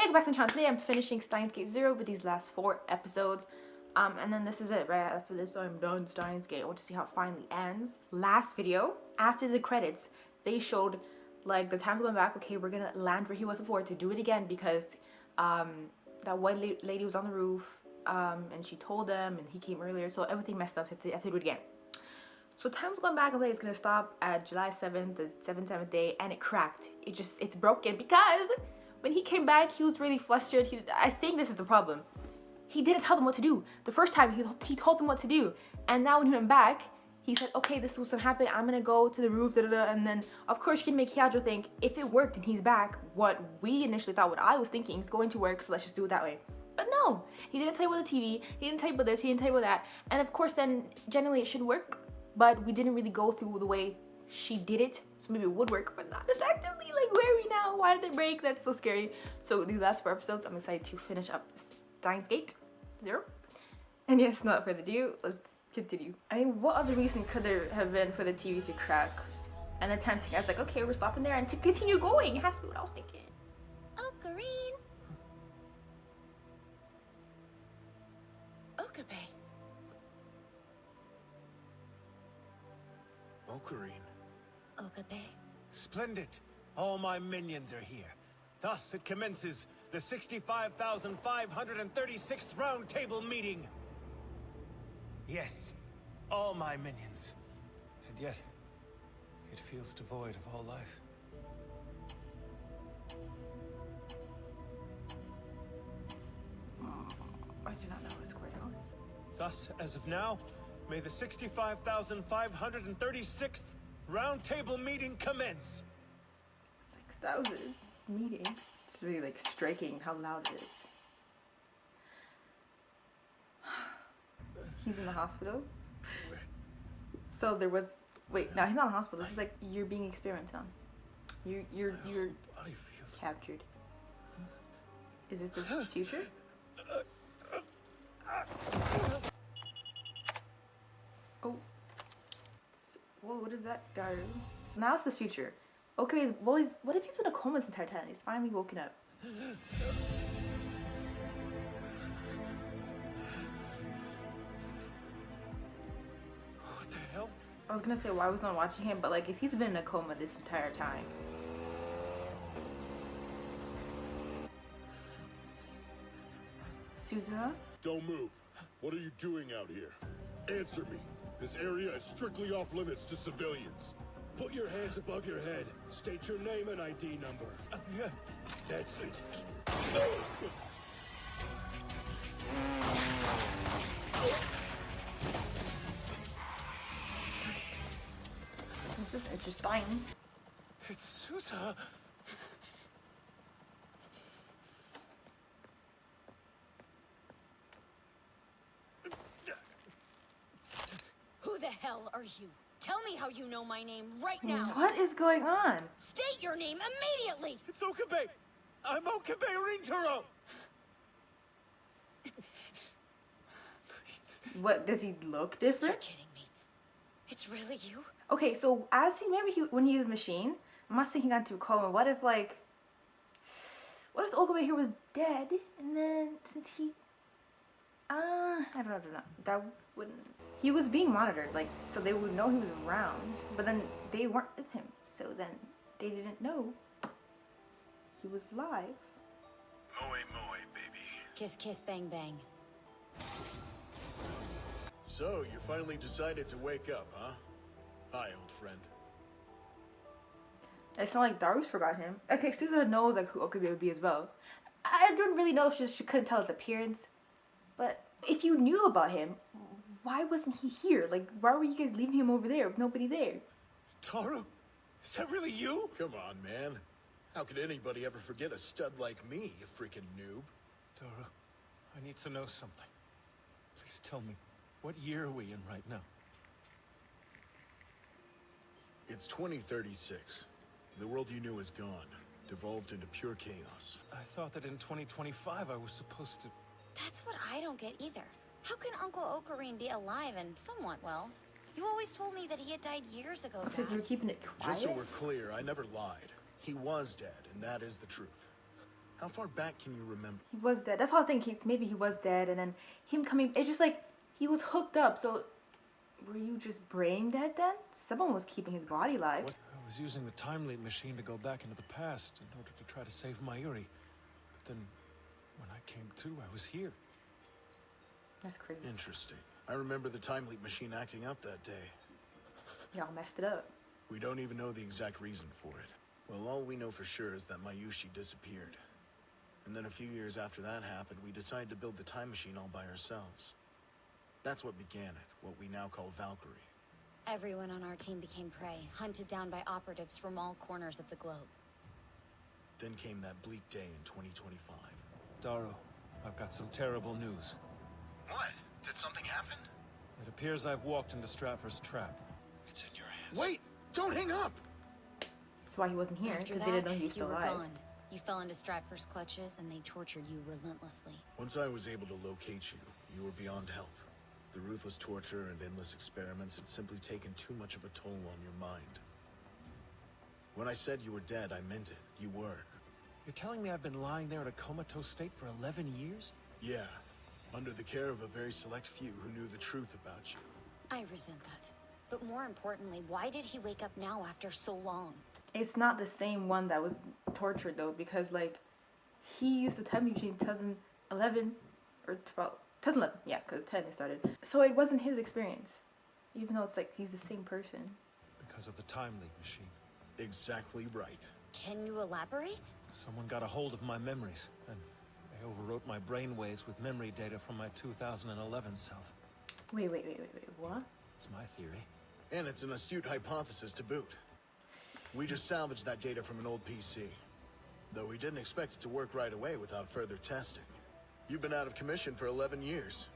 Hey, back to the channel. Today I'm finishing Steins Gate 0 with these last 4 episodes. And then this is it. Right after this, I'm done Steins Gate. I want to see how it finally ends. Last video, after the credits, they showed like the time going back. Okay, we're gonna land where he was before to do it again because that white lady was on the roof and she told them and he came earlier, so everything messed up. So they have to do it again. So time's going back and it's gonna stop at July 7th, the 7th day, and it cracked. It's broken because when he came back, he was really flustered. I think this is the problem. He didn't tell them what to do. The first time, he told them what to do. And now when he went back, he said, okay, this is what's gonna happen. I'm gonna go to the roof, and then, of course, you can make KЯUSU think, if it worked and he's back, what we initially thought, what I was thinking is going to work, so let's just do it that way. But no, he didn't tell you about the TV, he didn't tell you about this, he didn't tell you about that. And of course, then, generally it should work, but we didn't really go through the way she did it, so maybe it would work, but not effectively. Like, where are we now? Why did it break? That's so scary. So these last 4 episodes, I'm excited to finish up Steins Gate 0. And yes, not further ado, let's continue. I mean, what other reason could there have been for the TV to crack and attempting? I was like, okay, we're stopping there, and to continue going, it has to be what I was thinking. Oh, Kareen. Okabe. Ocarine. Okabe. Splendid. All my minions are here. Thus it commences the 65,536th round table meeting. Yes, all my minions. And yet, it feels devoid of all life. I do not know what's going on. Thus, as of now, may the 65,536th round table meeting commence. 6,000 meetings. It's really like striking how loud it is. He's in the hospital. So there was. Wait, no, he's not in the hospital. This is like you're being experimented on. You're captured. Is this the future? Oh. Whoa, what is that guy? So now it's the future. Okay, what if he's been in a coma this entire time? He's finally woken up. What the hell? I was gonna say why was I watching him, but like if he's been in a coma this entire time. Susan? Don't move. What are you doing out here? Answer me. This area is strictly off limits to civilians. Put your hands above your head. State your name and ID number. Yeah. That's it. This is interesting. It's Susa. Who the hell are you? Tell me how you know my name right now. What is going on? State your name immediately. It's Okabe. I'm Okabe Rintaro. What, does he look You're different? kidding me. It's really you? Okay, so as he when he was machine, I'm not saying he got into a coma. What if the Okabe here was dead, and then since he, I don't know, that wouldn't. He was being monitored, like, so they would know he was around, but then they weren't with him, so then they didn't know he was alive. Moe moe, baby. Kiss, kiss, bang, bang. So, you finally decided to wake up, huh? Hi, old friend. It's not like Daru's forgot him. Okay, Susan knows like who Okabe would be as well. I don't really know if she couldn't tell his appearance, but if you knew about him, why wasn't he here? Like, why were you guys leaving him over there with nobody there? Taru? Is that really you? Come on, man. How could anybody ever forget a stud like me, you freaking noob? Taru, I need to know something. Please tell me, what year are we in right now? It's 2036. The world you knew is gone, devolved into pure chaos. I thought that in 2025 I was supposed to... That's what I don't get either. How can Uncle Ocarine be alive and somewhat well? You always told me that he had died years ago, Because you were Dad. keeping it quiet. Just so we're clear, I never lied. He was dead, and that is the truth. How far back can you remember? He was dead. That's all I was thinking. Maybe he was dead, and then him coming. It's just like he was hooked up. So, were you just brain dead then? Someone was keeping his body alive. I was using the time leap machine to go back into the past in order to try to save Mayuri. But then, when I came to, I was here. That's crazy. Interesting. I remember the time leap machine acting up that day. Y'all messed it up. We don't even know the exact reason for it. Well, all we know for sure is that Mayushi disappeared. And then a few years after that happened, we decided to build the time machine all by ourselves. That's what began it, what we now call Valkyrie. Everyone on our team became prey, hunted down by operatives from all corners of the globe. Then came that bleak day in 2025. Daru, I've got some terrible news. What? Did something happen? It appears I've walked into Stratford's trap. It's in your hands. Wait! Don't hang up! That's why he wasn't here, After because that, they didn't know he was you still were alive. gone. You fell into Stratford's clutches, and they tortured you relentlessly. Once I was able to locate you, you were beyond help. The ruthless torture and endless experiments had simply taken too much of a toll on your mind. When I said you were dead, I meant it. You were. You're telling me I've been lying there in a comatose state for 11 years? Yeah, under the care of a very select few who knew the truth about you. I resent that. But more importantly, why did he wake up now after so long? It's not the same one that was tortured though, because like he used the time machine 2011 or 12, 2011, yeah, because 10 it started. So it wasn't his experience, even though it's like he's the same person. Because of the time leap machine. Exactly right. Can you elaborate? Someone got a hold of my memories, and they overwrote my brainwaves with memory data from my 2011 self. Wait, what? It's my theory. And it's an astute hypothesis to boot. We just salvaged that data from an old PC. Though we didn't expect it to work right away without further testing. You've been out of commission for 11 years.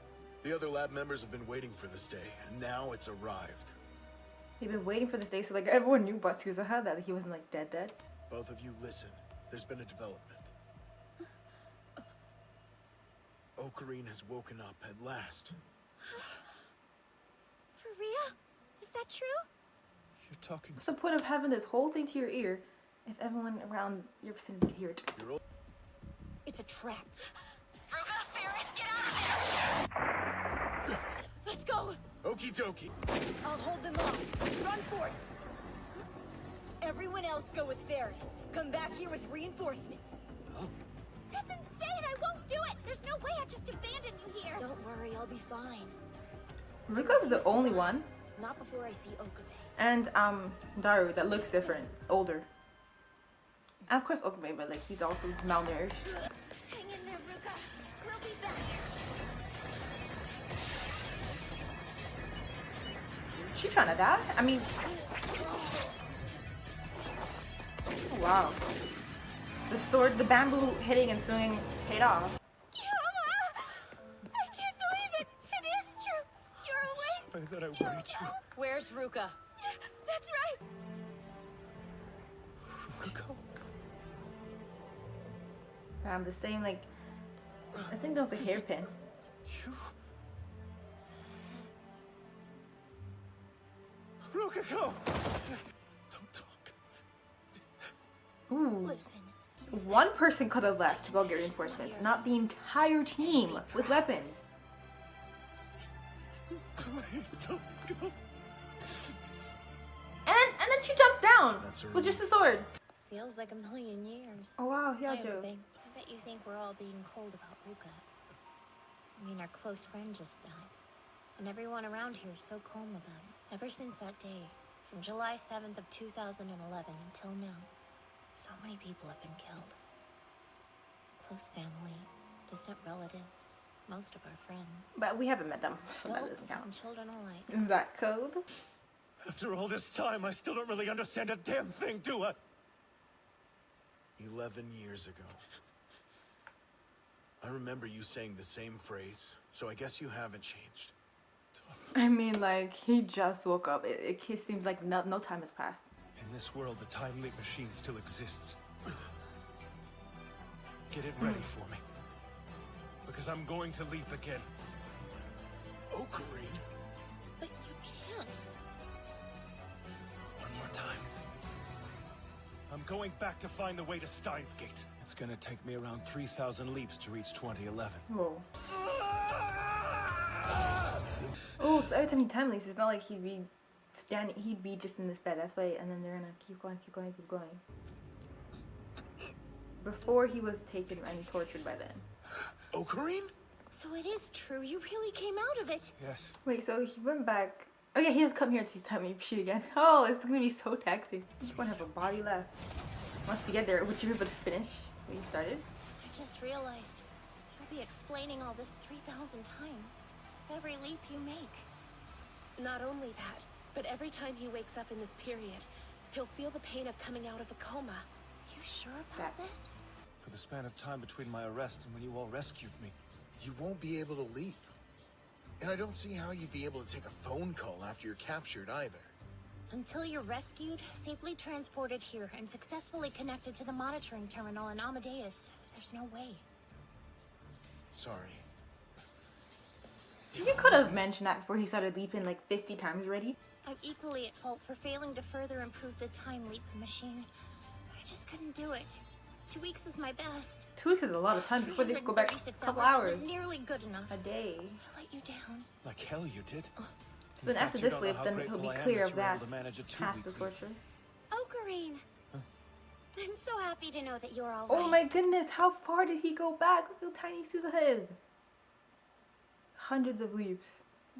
The other lab members have been waiting for this day, and now it's arrived. They've been waiting for this day, so like everyone knew Batsuza that he wasn't like dead. Both of you listen. There's been a development. Ocarine has woken up at last. For real? Is that true? You're talking... What's the point of having this whole thing to your ear if everyone around your vicinity can hear it? You're old. It's a trap. Ruka, Ferris, get out of there! Let's go! Okie dokie. I'll hold them off. Run for it! Everyone else go with Ferris. Come back here with reinforcements. That's insane! I won't do it! There's no way I'd just abandon you here! Don't worry, I'll be fine. Ruka's the only one. Not before I see Okabe. And Daru that looks different, older. And of course Okabe, but like he's also malnourished. Hang in there, Ruka. We'll be back. She trying to die? I mean, oh, wow. The sword, the bamboo hitting and swinging paid off. I can't believe it! It is true! You're awake! Sorry that I worried you. Where's Ruka? That's right! Ruka. I'm the same, like, I think that was a hairpin. You... Ruka, go! Don't talk. Ooh. Listen. One person could have left to go get reinforcements, not the entire team with weapons. Please don't go. And then she jumps down That's a with just a sword. Feels like a million years. Oh wow, I Hyajo. bet you think we're all being cold about Ruka. I mean, our close friend just died. And everyone around here is so calm about it. Ever since that day, from July 7th of 2011 until now, so many people have been killed. Close family, distant relatives, most of our friends. But we haven't met them, so that Adults doesn't count. and children alike. Is that code? After all this time, I still don't really understand a damn thing, do I? 11 years ago. I remember you saying the same phrase, so I guess you haven't changed. I mean, like, he just woke up. It seems like no time has passed. In this world, the time leap machine still exists. Get it ready for me. Because I'm going to leap again. Ocarine? But you can't. One more time. I'm going back to find the way to Steins Gate. It's gonna take me around 3,000 leaps to reach 2011. Whoa. Oh, so every time he time leaps, it's not like he'd be standing, he'd be just in this bed. That's why, and then they're gonna keep going, keep going, keep going. Before he was taken and tortured by then. Ocarine? So it is true. You really came out of it. Yes. Wait, so he went back. Oh yeah, he has come here to tell me shit again. Oh, it's gonna be so taxing. You just won't have a body left. Once you get there, would you be able to finish what you started? I just realized you'll be explaining all this 3,000 times. With every leap you make. Not only that, but every time he wakes up in this period, he'll feel the pain of coming out of a coma. You sure about this? For the span of time between my arrest and when you all rescued me. You won't be able to leap. And I don't see how you'd be able to take a phone call after you're captured either. Until you're rescued, safely transported here, and successfully connected to the monitoring terminal in Amadeus, there's no way. Sorry. You could have mentioned that before he started leaping like 50 times already. I'm equally at fault for failing to further improve the time leap machine. I just couldn't do it. 2 weeks is my best. 2 weeks is a lot of time before they go back a couple hours. Isn't nearly good enough. A day. I let you down. Like hell you did. So then after this leap, then he'll be clear of that past the torture. Ocarine. I'm so happy to know that you're all Oh right. my goodness, how far did he go back? Look how tiny Suzuha is. Hundreds of leaps.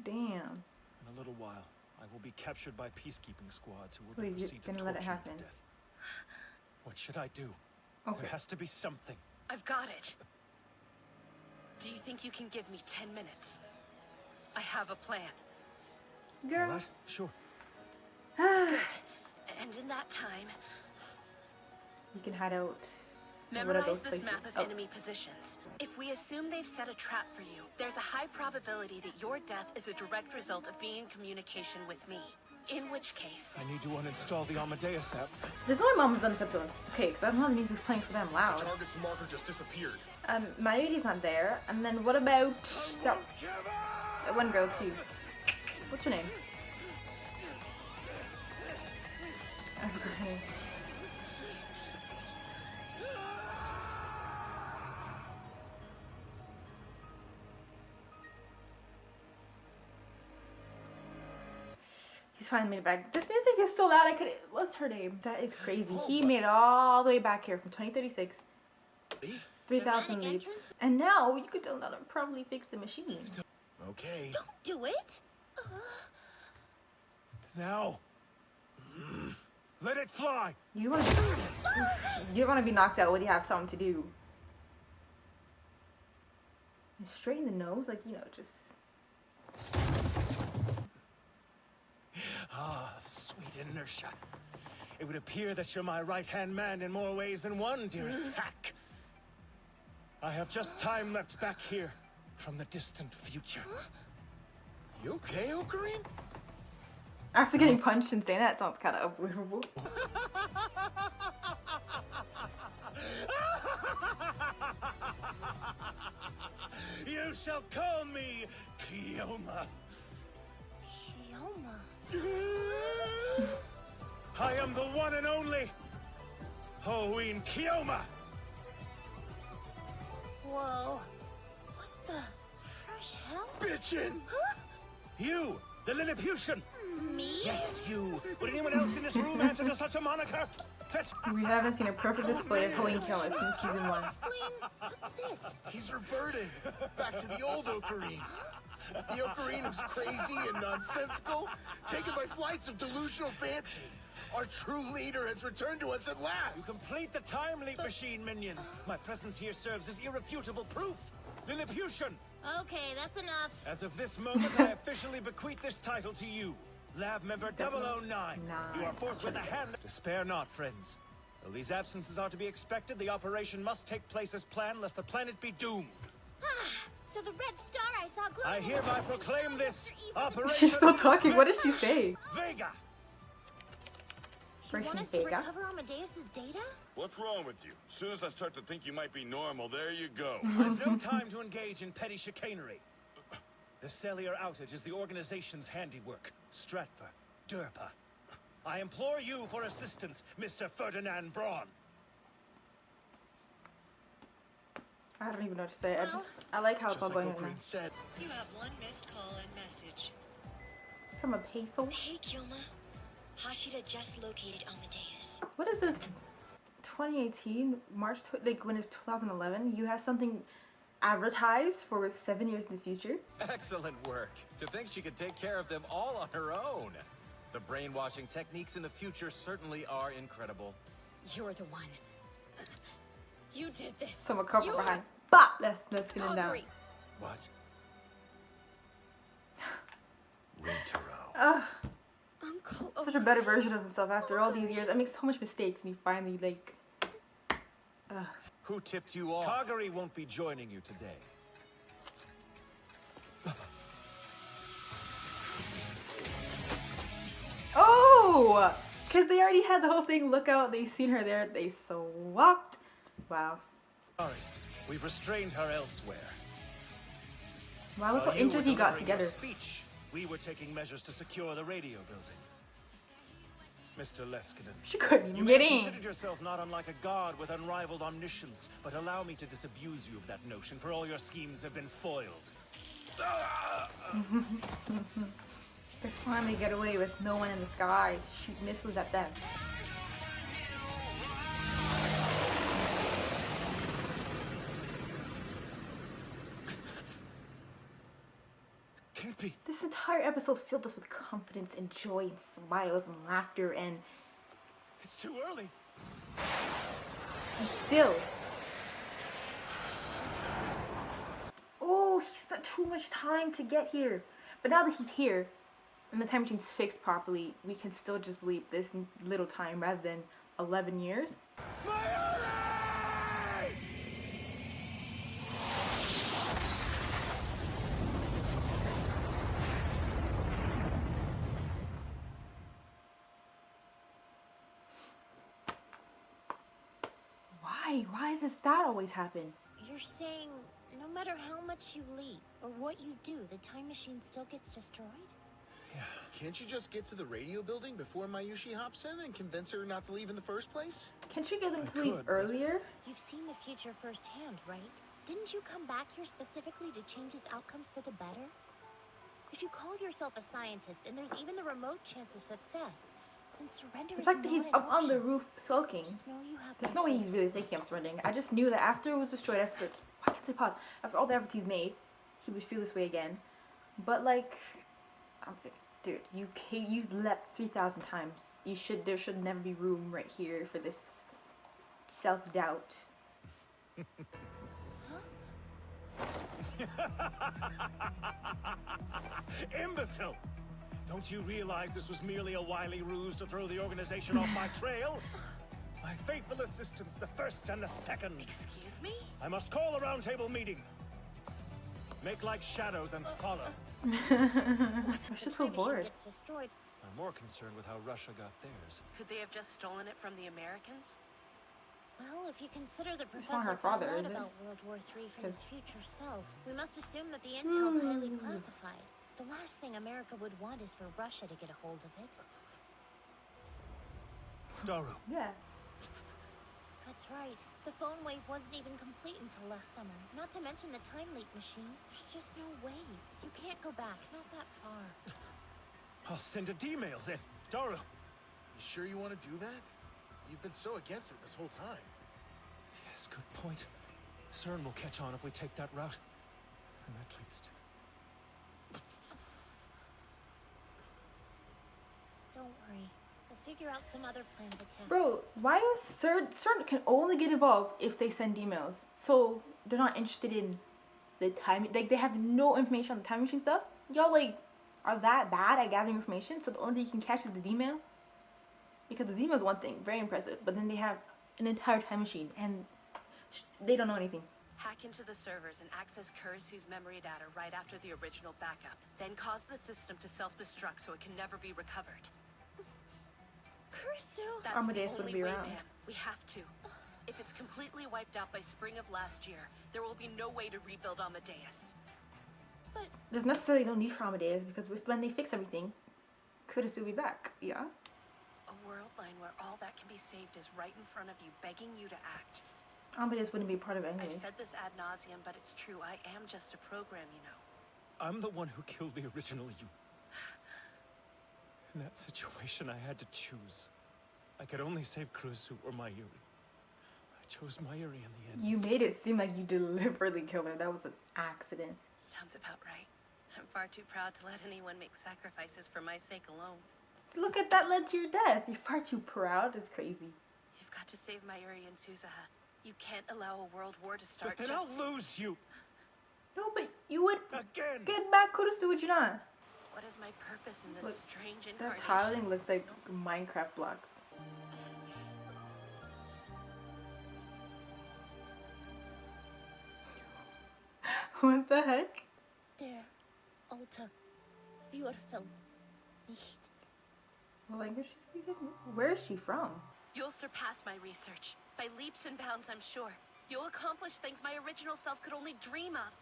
Damn. In a little while, I will be captured by peacekeeping squads who will Wait, you're proceed to gonna torture let it me happen? to death. What should I do? Okay. There has to be something. I've got it. Do you think you can give me 10 minutes? I have a plan. Girl. All right, sure. And in that time, You can hide out. What are memorize those this places? map of Oh. enemy positions. If we assume they've set a trap for you, there's a high probability that your death is a direct result of being in communication with me. In which case, I need to uninstall the Amadeus app. There's no way Mom has done this episode. Okay, because I don't know the music's playing so damn loud. Target's marker just disappeared. Mayuri's not there. And then what about that one girl too? What's her name? I forgot her name. He's finally made it back. This music is so loud. I could. What's her name? That is crazy. He made it all the way back here from 2036. 3,000 leaps. And now you could tell them probably fix the machine. Okay. Don't do it! Now. Let it fly. You want to? You don't want to be knocked out when you have something to do. And straighten the nose, like, you know, just. Ah, sweet inertia. It would appear that you're my right-hand man in more ways than one, dearest hack. I have just time left back here from the distant future. You okay, Ocarine? After getting punched and saying that, sounds kind of unbelievable. You shall call me Kyoma. Kyoma. I am the one and only Hoenn Kyoma. Whoa. What the fresh hell? Bitchin'! You, the Lilliputian. Me? Yes, you. Would anyone else in this room answer to such a moniker? Fetch. We haven't seen a perfect display of Hoenn Kyoma since season 1. What's this? He's reverted back to the old Ocarine. The Ocarine who's crazy and nonsensical, taken by flights of delusional fancy. Our true leader has returned to us at You last. complete the time leap machine, minions. My presence here serves as irrefutable proof. Lilliputian. Okay, that's enough. As of this moment, I officially bequeath this title to you, Lab Member 009. You are forced with a hand. Despair not, friends. Though these absences are to be expected, the operation must take place as planned, lest the planet be doomed. So the red star I saw glowing. I hereby proclaim this operation. She's still talking. What did she say? Vega. You want us to recover Amadeus's data? What's wrong with you? As soon as I start to think you might be normal, there you go. I've no time to engage in petty chicanery. The cellular outage is the organization's handiwork. Stratfor, Derpa. I implore you for assistance, Mr. Ferdinand Braun. I don't even know what to say. I like how it's all going on now. Said. You have one missed call and message. From a payphone? Hey, Kyoma. Hashira just located Amadeus. What is this? 2018? Like when it's 2011? You have something advertised for 7 years in the future? Excellent work. To think she could take care of them all on her own. The brainwashing techniques in the future certainly are incredible. You're the one. You did this. Someone come You from behind. are Bah! Let's get him down. hungry. What? Rintaro. Ugh. Uncle. Such a better version of himself after all these years. I make so much mistakes and he finally like... Ugh. Who tipped you off? Kagari won't be joining you today. Oh! Because they already had the whole thing. Look out, they seen her there. They swapped. Wow. Sorry, we've restrained her elsewhere. Wow, look how While you injured were he got delivering your together. Speech, we were taking measures to secure the radio building. Mr. Leskinen, She couldn't you even may get have in. considered yourself not unlike a god with unrivaled omniscience, but allow me to disabuse you of that notion, for all your schemes have been foiled. They finally get away with no one in the sky to shoot missiles at them. Can't be. This entire episode filled us with confidence and joy and smiles and laughter and It's too early. still. Oh, he spent too much time to get here. But now that he's here and the time machine's fixed properly, we can still just leap this little time rather than 11 years. Why does that always happen? You're saying no matter how much you leap or what you do, the time machine still gets destroyed? Can't you just get to the radio building before Mayushi hops in and convince her not to leave in the first place? Can't you get them I to leave could, but- earlier? You've seen the future firsthand, right? Didn't you come back here specifically to change its outcomes for the better? If you call yourself a scientist and there's even the remote chance of success, then surrender The is fact that he's not up an on the option. roof sulking. Just know you have There's my no way faith. he's really thinking I'm surrendering. I just knew that after it was destroyed, after why can't I pause? After all the efforts he's made, he would feel this way again. But like, I'm thinking, dude, you leapt 3,000 times. There should never be room right here for this self-doubt. Imbecile! Don't you realize this was merely a wily ruse to throw the organization off my trail? My faithful assistants, the first and the second. Excuse me? I must call a roundtable meeting. Make like shadows and follow. I'm The just so time machine bored. gets destroyed. I'm more concerned with how Russia got theirs. Could they have just stolen it from the Americans? Well, if you consider the It's not her professor found father, out is it? about World War III from 'Cause- his future self, we must assume that the intel's highly classified. The last thing America would want is for Russia to get a hold of it. Daru, Yeah. That's right. The phone wave wasn't even complete until last summer. Not to mention the time leap machine. There's just no way. You can't go back. Not that far. I'll send a D-mail then. Daru, You sure you want to do that? You've been so against it this whole time. yes, good point. CERN will catch on if we take that route. And that leads to... Don't worry. We'll figure out some other plan of attack. Bro, why is CERN can only get involved if they send emails? So they're not interested in the time, like they have no information on the time machine stuff? Y'all like are that bad at gathering information so the only thing you can catch is the email? Because the email is one thing, very impressive, but then they have an entire time machine and they don't know anything. Hack into the servers and access KÄUSU's memory data right after the original backup. Then cause the system to self-destruct so it can never be recovered. KÄUSU! That's Amadeus the wouldn't only be way, around. ma'am. We have to. If it's completely wiped out by spring of last year, there will be no way to rebuild Amadeus. There's necessarily no need for Amadeus because when they fix everything, KÄUSU will be back, yeah? A world line where all that can be saved is right in front of you, begging you to act. Amadeus wouldn't be part of it I've anyways. said this ad nauseum, but it's true. I am just a program, you know. I'm the one who killed the original you. In that situation, I had to choose. I could only save KÄUSU or Mayuri. I chose Mayuri in the end. You made it seem like you deliberately killed her. That was an accident. Sounds about right. I'm far too proud to let anyone make sacrifices for my sake alone. Look at that led to your death. You're far too proud. It's crazy. You've got to save Mayuri and Suzuha. You can't allow a world war to start. But then I'll lose you. No, but you would Again. get back KÄUSU, would you not? What is my purpose in this Look, strange that incarnation? tiling looks like Minecraft blocks. What the heck? Der Alter Vierfeld nicht. What language is she speaking? Where is she from? You'll surpass my research. By leaps and bounds, I'm sure. You'll accomplish things my original self could only dream of.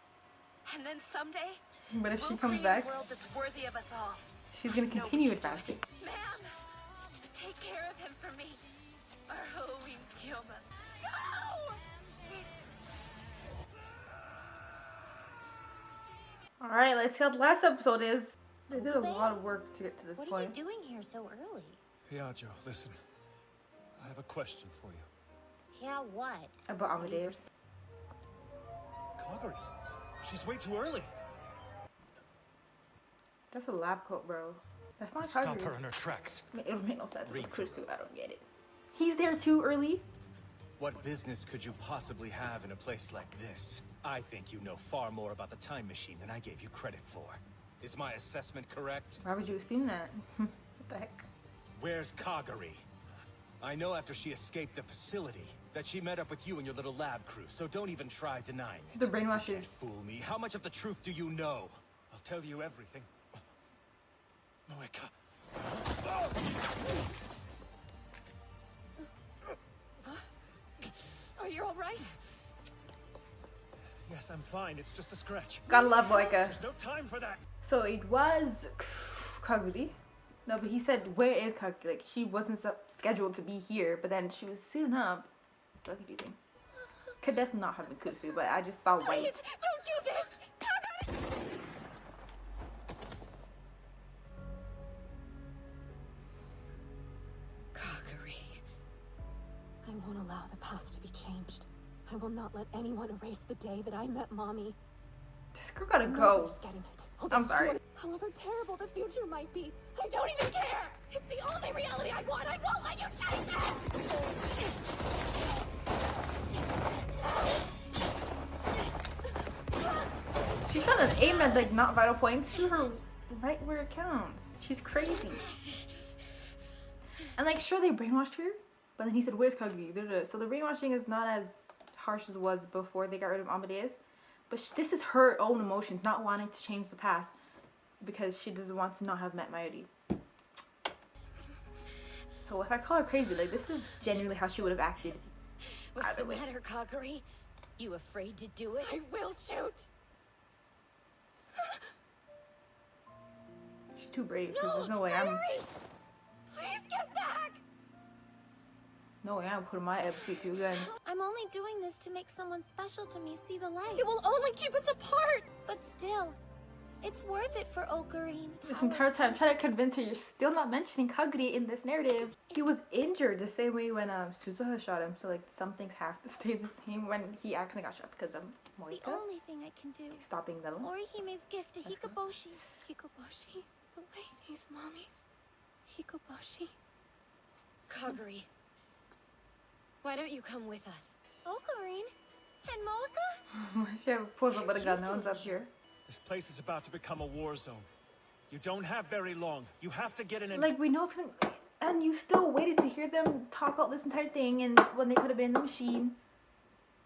And then someday, But if she we'll comes create back, a world that's worthy of us all. she's gonna continue advancing. Ma'am, take care of him for me. Arhoin Kyoma. Alright, let's see how the last episode is. They did a lot of work to get to this What are point. you doing here so early? KÄUSU, listen. I have a question for you. Yeah, what? About Amadeus. Kagari, she's way too early. That's a lab coat, bro. That's not Stop Kagura. her in her tracks. It would make no sense. It was Read. KÄUSU. I don't get it. He's there too early? What business could you possibly have in a place like this? I think you know far more about the time machine than I gave you credit for. Is my assessment correct? Why would you assume that? What the heck? Where's Kagari? I know after she escaped the facility that she met up with you and your little lab crew, so don't even try denying See, it. the brainwash You is... can't fool me. How much of the truth do you know? I'll tell you everything. Moeka. Are you all right? Yes, I'm fine. It's just a scratch. Gotta love Boyka. There's no time for that. So it was Kaguri. No, but he said, where is Kaguri? Like, she wasn't scheduled to be here, but then she was suiting up. So confusing. Could definitely not have been KÄUSU, but I just saw white. Please, don't do this! Kagari. I won't allow the past to be changed. I will not let anyone erase the day that I met Mommy. This girl gotta go. Nobody's getting it. I'll I'm destroy sorry. it. However terrible the future might be, I don't even care! It's the only reality I want! I won't let you change it! She's trying to aim at, like, not vital points. Shoot her right where it counts. She's crazy. And, like, sure, they brainwashed her, but then he said, where's Kaguri? So the brainwashing is not as harsh as it was before they got rid of Amadeus. But this is her own emotions, not wanting to change the past because she doesn't want to not have met Mayuri. So if I call her crazy, like, this is genuinely how she would have acted. What's Either the way. matter, Kagari? You afraid to do it? I will shoot! She's too brave because there's no way I'm... Mayuri! Please get back! No way I'm putting my MC2 guns. I'm only doing this to make someone special to me see the light. It will only keep us apart! But still, it's worth it for Ocarine. This entire time, trying to convince her you're still not mentioning Kaguri in this narrative. He was injured the same way when Suzuha shot him, so like some things have to stay the same when he accidentally got shot because of The Moika only thing I can do. stopping the Orihime's gift to That's good. Hikoboshi. Hikoboshi, the lady's mommy's. Hikoboshi. Kagari. Why don't you come with us? Ocarine? And Moeka? She have a pose up with a gun, no one's up here. This place is about to become a war zone. You don't have very long. You have to get in and... Like, we know it's gonna... And you still waited to hear them talk out this entire thing and when they could have been in the machine.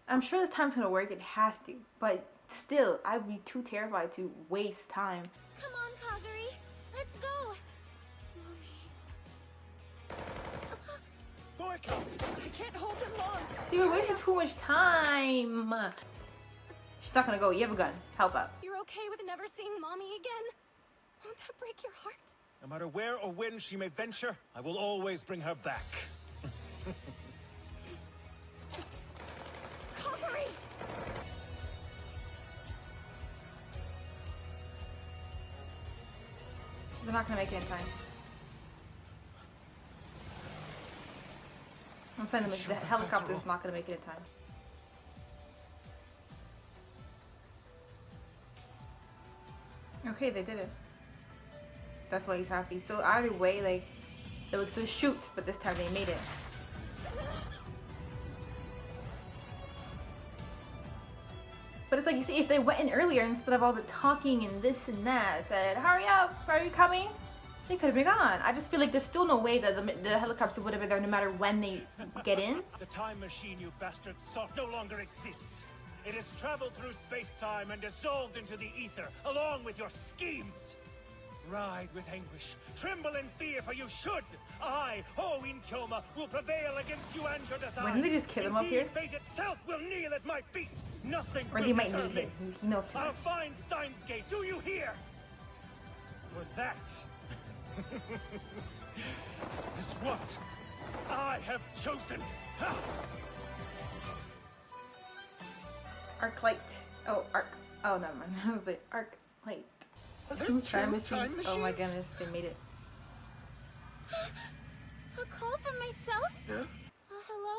I'm sure this time's gonna work, it has to. But still, I'd be too terrified to waste time. Come on, Kaguri. Let's go. Moeka! I can't hold him long! See, we're wasting too much time. She's not gonna go. You have a gun. Help out. You're okay with never seeing Mommy again? Won't that break your heart? No matter where or when she may venture, I will always bring her back. They're not gonna make it in time. I'm saying the helicopter's not gonna make it in time. Okay, they did it. That's why he's happy. So either way, like, they would still shoot, but this time they made it. But it's like, you see, if they went in earlier instead of all the talking and this and that, said, hurry up, are you coming? They could have been gone. I just feel like there's still no way that the helicopter would have been there no matter when they get in. The time machine you bastards sought no longer exists. It has traveled through space-time and dissolved into the ether, along with your schemes. Ride with anguish, tremble in fear, for you should. I, Owen Kyoma, will prevail against you and your design. Why didn't they just kill him up here? Fate itself will kneel at my feet. Nothing or they might need him. He knows too much. I'll find Steins Gate. Do you hear? For that is what I have chosen. Ha! Arclight. Oh, arc. Oh, never mind. I was like, Arclight. Two time machines. Oh my goodness, they made it. A call from myself? Yeah? Hello?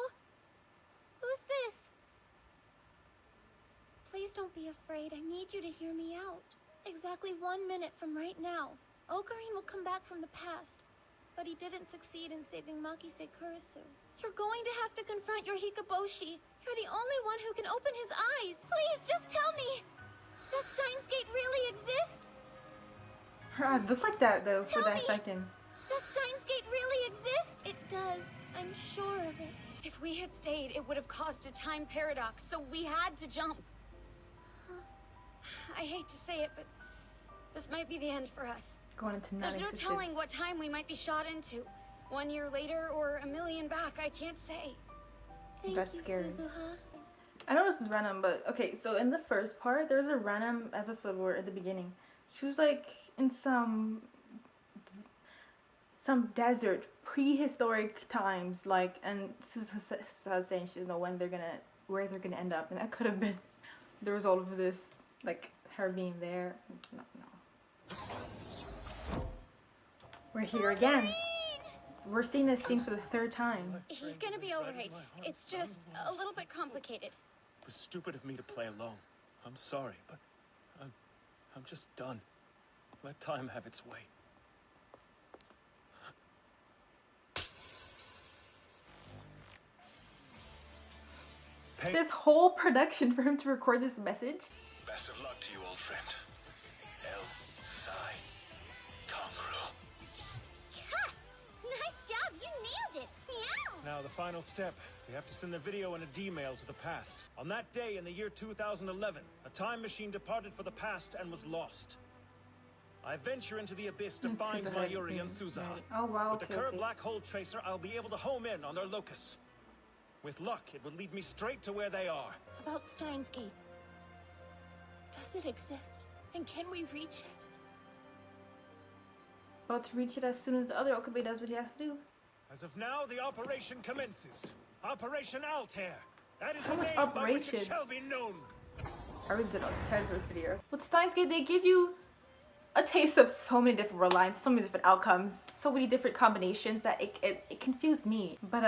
Who's this? Please don't be afraid. I need you to hear me out. Exactly 1 minute from right now, Ocarine will come back from the past. But he didn't succeed in saving Makise Kurisu. You're going to have to confront your Hikaboshi. You're the only one who can open his eyes. Please, just tell me. Does Steins Gate really exist? Her eyes look like that though for that second. Does Steins Gate really exist? It does. I'm sure of it. If we had stayed, it would have caused a time paradox, so we had to jump. I hate to say it, but this might be the end for us. Going into There's non-existence. no telling what time we might be shot into. 1 year later or a million back, I can't say. That's scary. Suzuha. I know this is random, but okay, so in the first part, there's a random episode where at the beginning, she was like in some desert, prehistoric times, like, and Suzuha saying she doesn't know where they're gonna end up, and that could have been the result of this, like her being there. I do not know. We're here again. We're seeing this scene for the third time. He's gonna be alright. It's just a little bit complicated. It was stupid of me to play alone. I'm sorry, but I'm just done. Let time have its way. This whole production for him to record this message. Best of luck to you, old friend. El Sai Kanguru. Nice job, you nailed it. Meow. Now the final step. We have to send the video and a D-mail to the past. On that day in the year 2011, a time machine departed for the past and was lost. I venture into the abyss to find Mayuri and Suzuha. Oh wow, With the Kerr black hole tracer, I'll be able to home in on their locus. With luck, it would lead me straight to where they are. About Steins Gate. Does it exist? And can we reach it? About to reach it as soon as the other Okabe does what he has to do. As of now, the operation commences. Operation Altair. That is How the much name by which it operations? shall be known. I really don't know the title of this video. With Steins Gate, they give you a taste of so many different world lines, so many different outcomes, so many different combinations that it confused me. But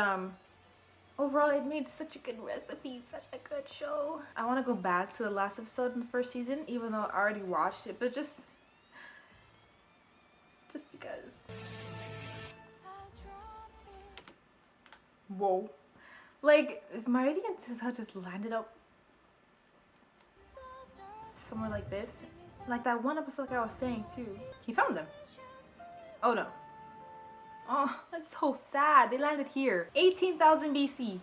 overall, it made such a good recipe, such a good show. I want to go back to the last episode in the first season, even though I already watched it, but just because. Whoa. Like, if my audience just landed up somewhere like this, like that one episode like I was saying too. He found them. Oh no. Oh, that's so sad. They landed here. 18,000 BC.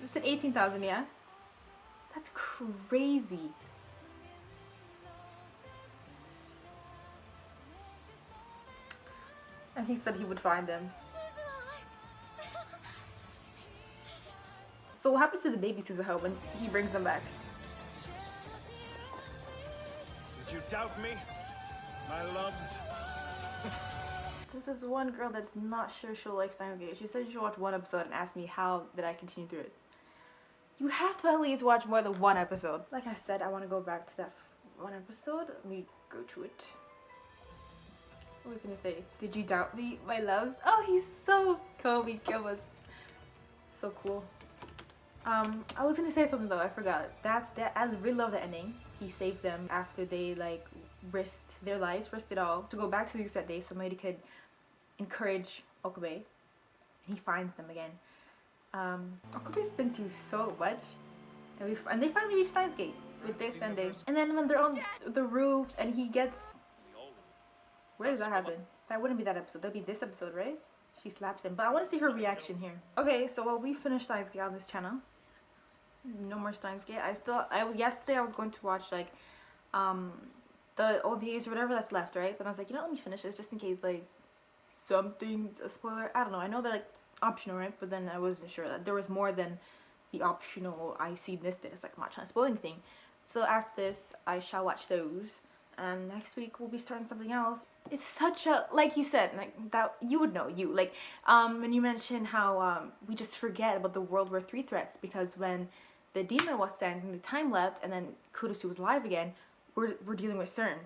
It's at 18,000, yeah? That's crazy. And he said he would find them. So what happens to the baby Suzuha when he brings them back? Did you doubt me, my loves? This is one girl that's not sure she'll like Steins Gate. She said she'll watch one episode and ask me how did I continue through it. You have to at least watch more than one episode. Like I said, I want to go back to that one episode. Let me go to it. What was I gonna say? Did you doubt me, my loves? Oh, he's so Kક્ષЯUSU. So cool. I was gonna say something though, I forgot. I really love the ending. He saves them after they like risked their lives, risked it all to go back to the reset day so somebody could encourage Okabe. And he finds them again. Okabe's been through so much. And they finally reach Steins Gate with this ending. And then when they're on the roof and he gets... Where does that happen? That wouldn't be that episode. That'd be this episode, right? She slaps him. But I want to see her reaction here. Okay, so while we finished Steins Gate on this channel. No more Steins Gate. Yesterday I was going to watch like the OVAs or whatever that's left, right? But I was like, you know, let me finish this just in case like something's a spoiler. I don't know. I know they're like optional, right? But then I wasn't sure that there was more than the optional I see this. Like I'm not trying to spoil anything. So after this I shall watch those. And next week we'll be starting something else. It's such a, like you said, like that you would know, when you mentioned how we just forget about the World War III threats, because when the demon was sent and the time leapt and then KÄUSU was alive again, we're dealing with CERN.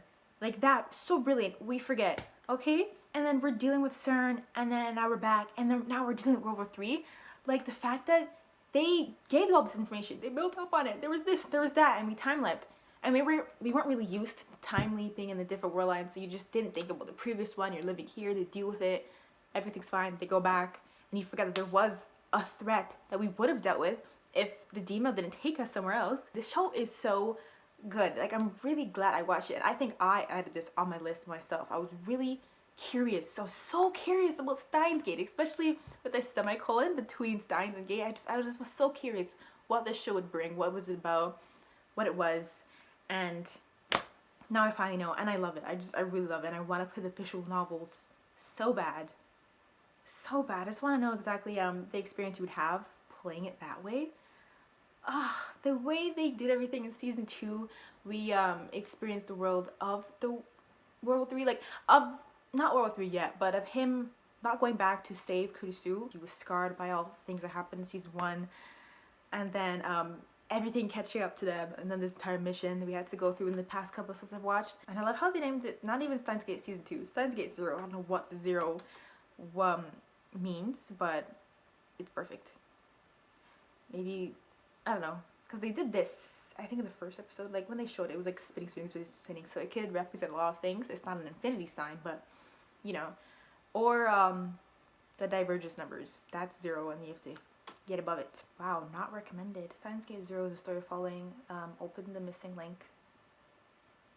Like that, so brilliant. We forget, okay? And then we're dealing with CERN, and then now we're back, and then now we're dealing with World War III. Like the fact that they gave you all this information, they built up on it. There was this, there was that, and we time leapt. And we weren't really used to time leaping in the different world lines, so you just didn't think about the previous one. You're living here, they deal with it, everything's fine, they go back, and you forget that there was a threat that we would have dealt with if the demon didn't take us somewhere else. The show is so good. Like, I'm really glad I watched it. I think I added this on my list myself. I was really curious, so curious about Steins Gate, especially with the semicolon between Steins and Gate. I just was so curious what this show would bring, what was it about, what it was. And now I finally know, and I love it. I really love it, and I want to play the visual novels so bad. So bad. I just want to know exactly the experience you would have playing it that way. The way they did everything in season 2, we experienced the world of the World War III, like, of, not World War III yet, but of him not going back to save KÄUSU. He was scarred by all the things that happened in season 1, and then everything catching up to them, and then this entire mission that we had to go through in the past couple of episodes I've watched. And I love how they named it, not even Steins Gate season 2, Steins Gate 0. I don't know what the 0 means, but it's perfect. Maybe, I don't know, because they did this, I think in the first episode, like when they showed it, it was like spinning, so it could represent a lot of things. It's not an infinity sign, but, you know, or the divergence numbers, that's 0, and you have to get above it. Wow, not recommended. Steins Gate 0 is a story following Open the Missing Link.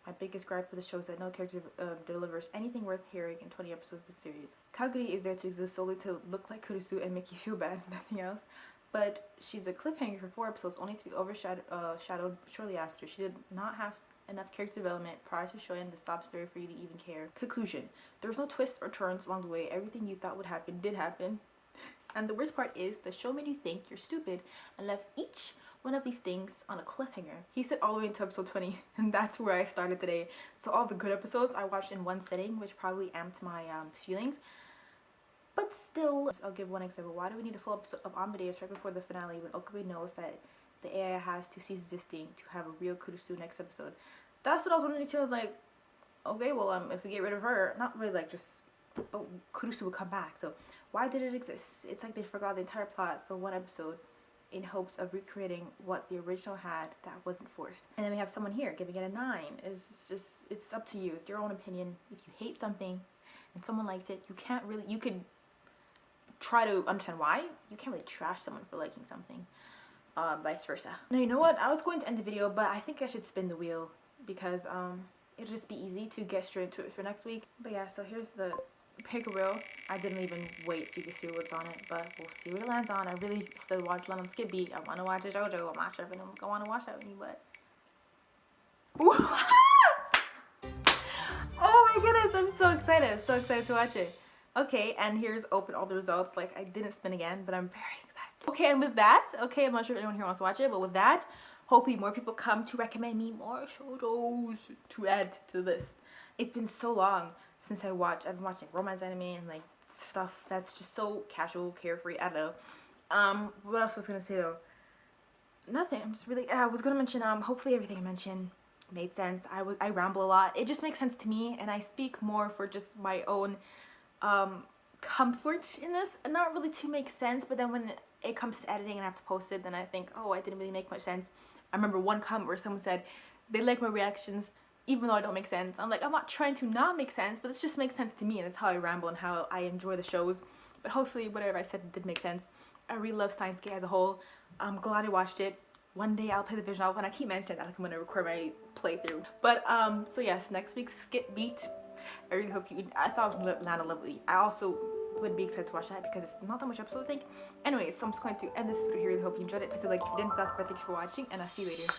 My biggest gripe with the show is that no character delivers anything worth hearing in 20 episodes of the series. Kaguri is there to exist solely to look like KÄUSU and make you feel bad, nothing else. But she's a cliffhanger for 4 episodes, only to be overshadowed shortly after. She did not have enough character development prior to showing the sob story for you to even care. Conclusion. There was no twists or turns along the way. Everything you thought would happen did happen. And the worst part is, the show made you think you're stupid and left each one of these things on a cliffhanger. He said all the way into episode 20, and that's where I started today. So all the good episodes I watched in one sitting, which probably amped my feelings. But still, I'll give one example. Why do we need a full episode of Amadeus right before the finale when Okabe knows that the AI has to cease existing to have a real KÄUSU next episode? That's what I was wondering too. I was like, okay, well, if we get rid of her, not really like just, but KÄUSU will come back. So why did it exist? It's like they forgot the entire plot for one episode in hopes of recreating what the original had that wasn't forced. And then we have someone here giving it a 9. It's just, it's up to you. It's your own opinion. If you hate something and someone likes it, you can't really, you could try to understand why. You can't really trash someone for liking something. Vice versa. Now, you know what? I was going to end the video, but I think I should spin the wheel because it'll just be easy to get straight into it for next week. But yeah, so here's the pick wheel. I didn't even wait so you can see what's on it, but we'll see what it lands on. I really still want to land on Skip Beat. I want to watch a JoJo. I'm not sure if anyone's gonna want to watch that with me, but oh my goodness, I'm so excited. I'm so excited to watch it. Okay, and here's open all the results. Like, I didn't spin again, but I'm very excited. Okay, and with that, okay, I'm not sure if anyone here wants to watch it, but with that, hopefully more people come to recommend me more shows to add to the list. It's been so long since I've been watching romance anime and like stuff that's just so casual, carefree. I don't know. What else was I gonna say though? Nothing. I'm just really. I was gonna mention hopefully everything I mentioned made sense. I ramble a lot. It just makes sense to me, and I speak more for just my own comfort in this, and not really to make sense. But then when it comes to editing and I have to post it, then I think, oh, I didn't really make much sense. I remember one comment where someone said they like my reactions even though I don't make sense. I'm like, I'm not trying to not make sense, but this just makes sense to me, and it's how I ramble and how I enjoy the shows. But hopefully whatever I said did make sense. I really love Steins Gate as a whole. I'm glad I watched it. One day I'll play the visual novel, and I keep mentioning that like I'm gonna record my playthrough. But so yes, next week's Skip Beat. I really hope you. I thought it was Lana Lovely. I also would be excited to watch that because it's not that much episodes, I think. Anyways, so I'm just going to end this video here. I really hope you enjoyed it. Please like if you didn't. That's thank you for watching, and I'll see you later.